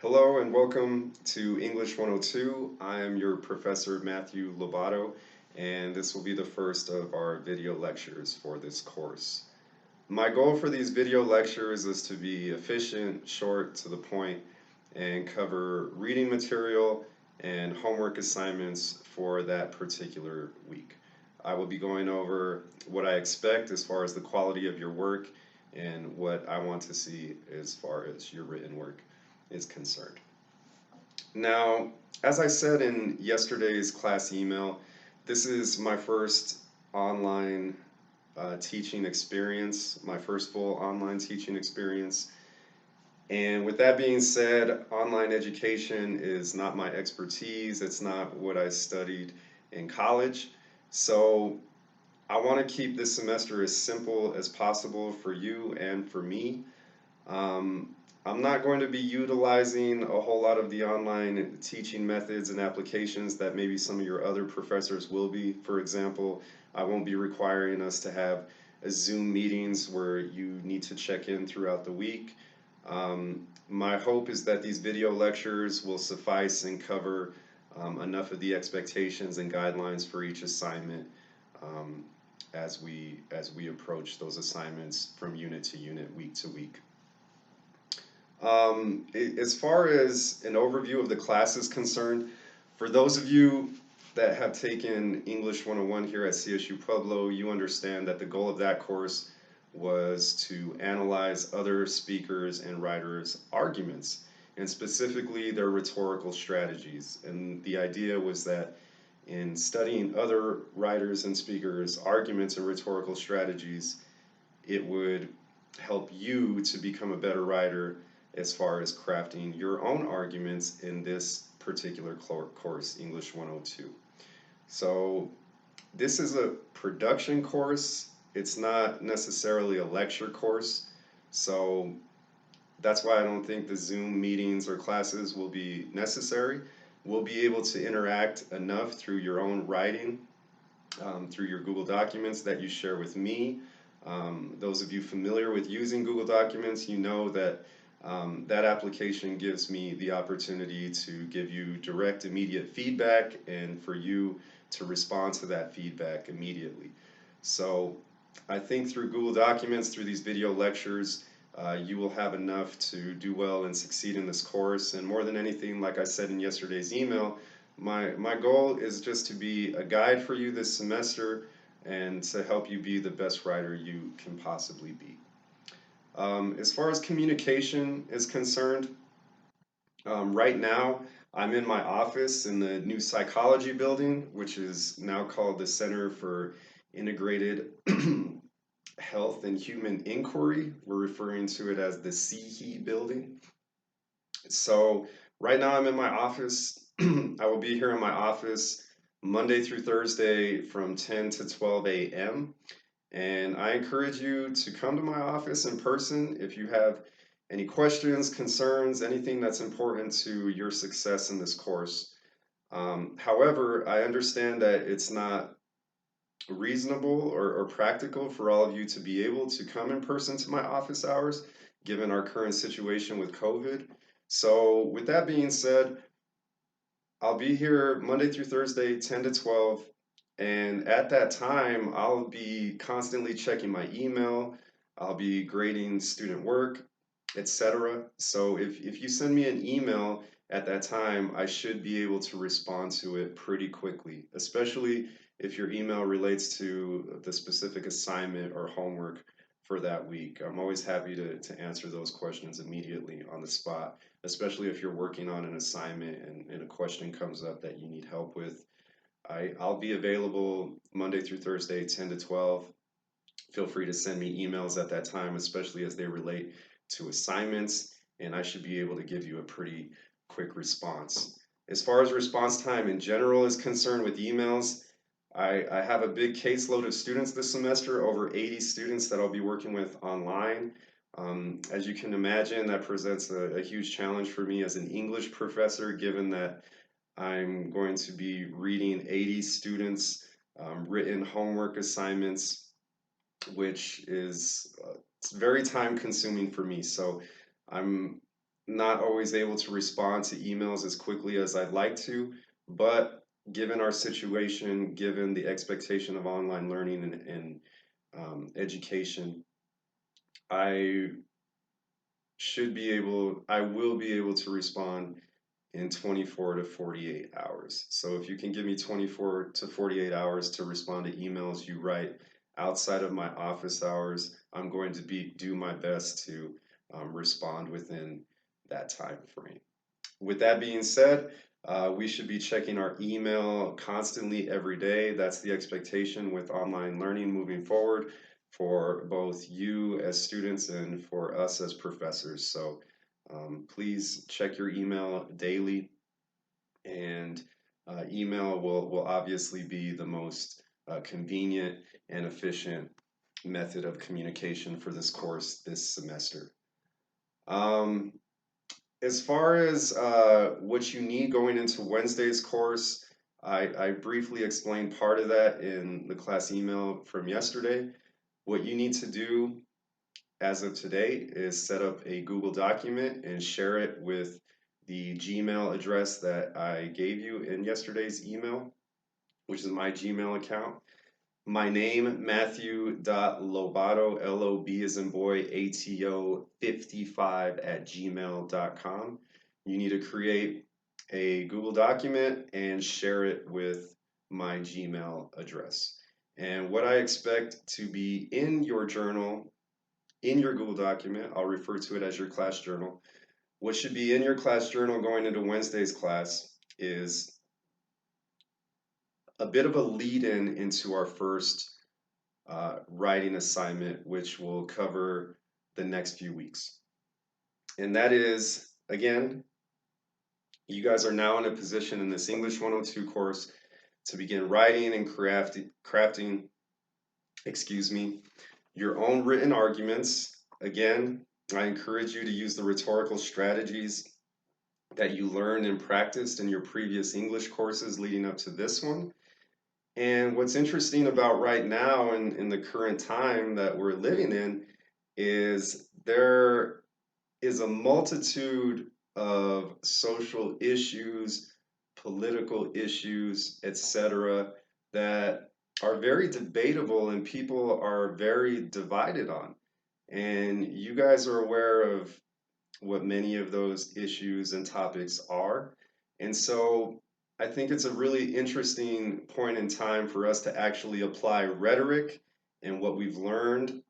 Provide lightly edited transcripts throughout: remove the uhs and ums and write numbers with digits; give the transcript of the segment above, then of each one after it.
Hello and welcome to English 102. I am your professor Matthew Lobato, and this will be the first of our video lectures for this course. My goal for these video lectures is to be efficient, short, to the point, and cover reading material and homework assignments for that particular week. I will be going over what I expect as far as the quality of your work and what I want to see as far as your written work is concerned. Now, as I said in yesterday's class email, this is my first online teaching experience, my first full online teaching experience. And with that being said, online education is not my expertise, it's not what I studied in college. So I want to keep this semester as simple as possible for you and for me. Um, I'm not going to be utilizing a whole lot of the online teaching methods and applications that maybe some of your other professors will be. For example, I won't be requiring us to have a Zoom meetings where you need to check in throughout the week. My hope is that these video lectures will suffice and cover enough of the expectations and guidelines for each assignment um, as we approach those assignments from unit to unit, week to week. As far as an overview of the class is concerned, for those of you that have taken English 101 here at CSU Pueblo, you understand that the goal of that course was to analyze other speakers and writers' arguments, and specifically their rhetorical strategies. And the idea was that in studying other writers and speakers' arguments and rhetorical strategies, it would help you to become a better writer as far as crafting your own arguments in this particular course, English 102. So this is a production course. It's not necessarily a lecture course. So that's why I don't think the Zoom meetings or classes will be necessary. We'll be able to interact enough through your own writing, through your Google Documents that you share with me. Those of you familiar with using Google Documents, you know that that application gives me the opportunity to give you direct, immediate feedback and for you to respond to that feedback immediately. So I think through Google Documents, through these video lectures, you will have enough to do well and succeed in this course. And more than anything, like I said in yesterday's email, my goal is just to be a guide for you this semester and to help you be the best writer you can possibly be. As far as communication is concerned, right now I'm in my office in the new psychology building, which is now called the Center for Integrated Health and Human Inquiry. We're referring to it as the CHE building. So right now I'm in my office. I will be here in my office Monday through Thursday from 10 to 12 a.m. And I encourage you to come to my office in person if you have any questions, concerns, anything that's important to your success in this course. However, I understand that it's not reasonable or practical for all of you to be able to come in person to my office hours, given our current situation with COVID. So, with that being said, I'll be here Monday through Thursday, 10 to 12. And at that time, I'll be constantly checking my email. I'll be grading student work, etc. So if you send me an email at that time, I should be able to respond to it pretty quickly, especially if your email relates to the specific assignment or homework for that week. I'm always happy to answer those questions immediately on the spot, especially if you're working on an assignment and a question comes up that you need help with. I'll be available Monday through Thursday, 10 to 12. Feel free to send me emails at that time, especially as they relate to assignments, and I should be able to give you a pretty quick response. As far as response time in general is concerned with emails, I have a big caseload of students this semester, over 80 students that I'll be working with online. As you can imagine, that presents a huge challenge for me as an English professor, given that I'm going to be reading 80 students' written homework assignments, which is it's very time consuming for me. So I'm not always able to respond to emails as quickly as I'd like to, but given our situation, given the expectation of online learning and education, I I will be able to respond in 24 to 48 hours. So if you can give me 24 to 48 hours to respond to emails you write outside of my office hours, I'm going to do my best to respond within that time frame. With that being said, we should be checking our email constantly every day. That's the expectation with online learning moving forward for both you as students and for us as professors. So please check your email daily, and email will obviously be the most convenient and efficient method of communication for this course this semester. Um, as far as what you need going into Wednesday's course, I briefly explained part of that in the class email from yesterday. What you need to do as of today is set up a Google document and share it with the Gmail address that I gave you in yesterday's email, which is my Gmail account. My name, Matthew.Lobato, L-O-B as in boy, A-T-O 55 at gmail.com. You need to create a Google document and share it with my Gmail address. And what I expect to be in your journal, in your Google document, I'll refer to it as your class journal. What should be in your class journal going into Wednesday's class is a bit of a lead in into our first writing assignment, which will cover the next few weeks. And that is, again, you guys are now in a position in this English 102 course to begin writing and crafting, excuse me, your own written arguments. Again, I encourage you to use the rhetorical strategies that you learned and practiced in your previous English courses leading up to this one. And what's interesting about right now in the current time that we're living in is there is a multitude of social issues, political issues, etc., that are very debatable and people are very divided on. And you guys are aware of what many of those issues and topics are. And so I think it's a really interesting point in time for us to actually apply rhetoric and what we've learned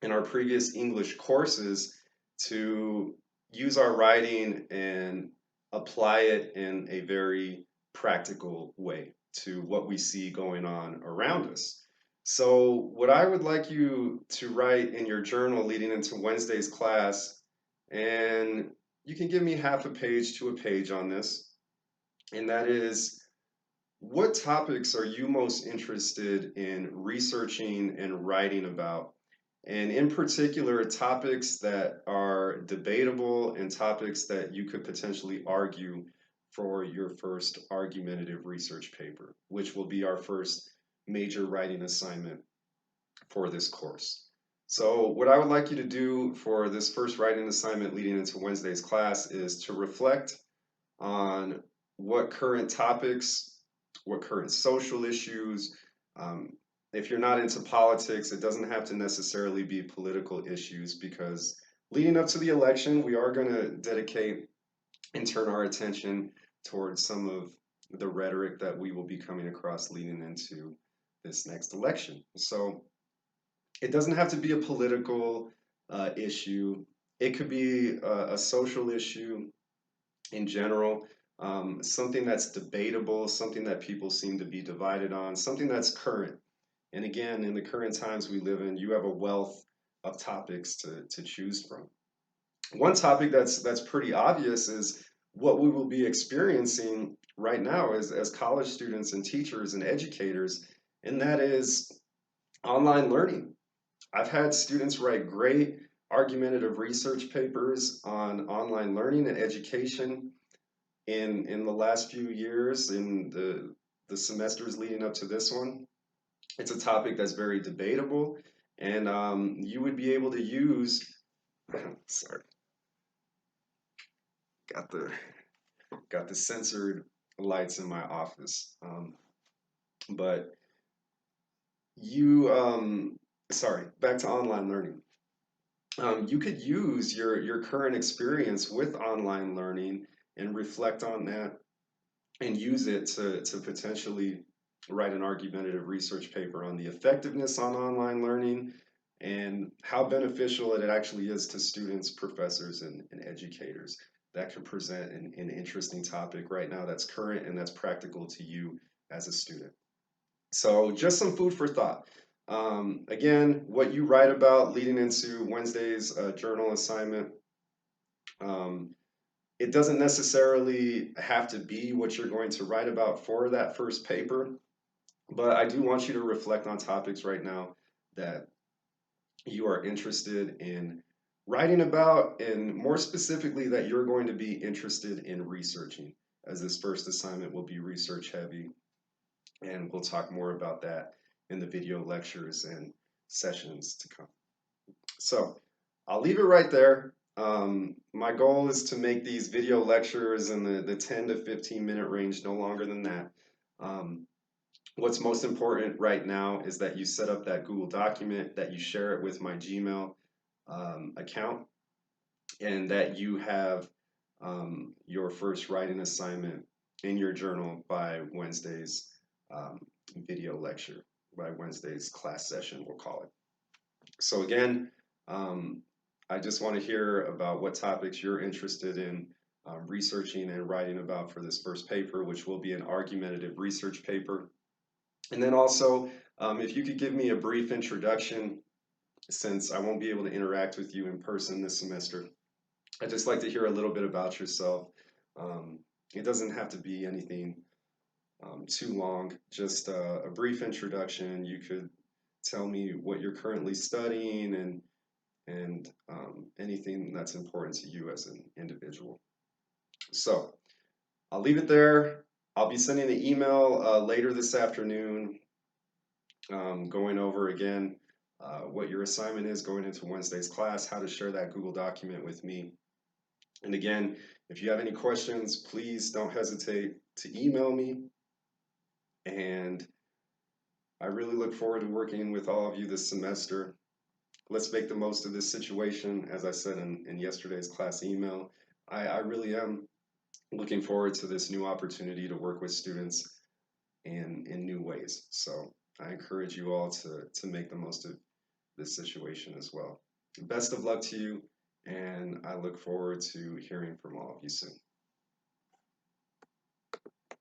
in our previous English courses to use our writing and apply it in a very practical way to what we see going on around us. So, what I would like you to write in your journal leading into Wednesday's class, and you can give me half a page to a page on this, and that is what topics are you most interested in researching and writing about? And in particular, topics that are debatable and topics that you could potentially argue for your first argumentative research paper, which will be our first major writing assignment for this course. So, what I would like you to do for this first writing assignment leading into Wednesday's class is to reflect on what current topics, what current social issues. Um, if you're not into politics, it doesn't have to necessarily be political issues because leading up to the election, we are going to dedicate and turn our attention towards some of the rhetoric that we will be coming across leading into this next election. So it doesn't have to be a political issue. It could be a social issue in general, something that's debatable, something that people seem to be divided on, something that's current. And again, in the current times we live in, you have a wealth of topics to choose from. One topic that's pretty obvious is what we will be experiencing right now as college students and teachers and educators, and that is online learning. I've had students write great argumentative research papers on online learning and education in the last few years in the semesters leading up to this one. It's a topic that's very debatable, and you would be able to use sorry, got the censored lights in my office. But you, sorry, back to online learning. You could use your current experience with online learning and reflect on that and use it to potentially write an argumentative research paper on the effectiveness on online learning and how beneficial it actually is to students, professors, and educators. That could present an interesting topic right now that's current and that's practical to you as a student. So, just some food for thought. Again, what you write about leading into Wednesday's journal assignment, um, it doesn't necessarily have to be what you're going to write about for that first paper, but I do want you to reflect on topics right now that you are interested in writing about, and more specifically, that you're going to be interested in researching, as this first assignment will be research heavy, and we'll talk more about that in the video lectures and sessions to come. So I'll leave it right there. My goal is to make these video lectures in the 10 to 15-minute range, no longer than that. What's most important right now is that you set up that Google document, that you share it with my Gmail account, and that you have your first writing assignment in your journal by Wednesday's video lecture, by Wednesday's class session, we'll call it. So again, I just want to hear about what topics you're interested in researching and writing about for this first paper, which will be an argumentative research paper. And then also, if you could give me a brief introduction, since I won't be able to interact with you in person this semester, I'd just like to hear a little bit about yourself. It doesn't have to be anything too long, just a brief introduction. You could tell me what you're currently studying and anything that's important to you as an individual. So I'll leave it there. I'll be sending an email later this afternoon going over again what your assignment is going into Wednesday's class, how to share that Google document with me. And again, if you have any questions, please don't hesitate to email me. And I really look forward to working with all of you this semester. Let's make the most of this situation. As I said in yesterday's class email, I really am looking forward to this new opportunity to work with students in new ways. So I encourage you all to make the most of this situation as well. Best of luck to you, and I look forward to hearing from all of you soon.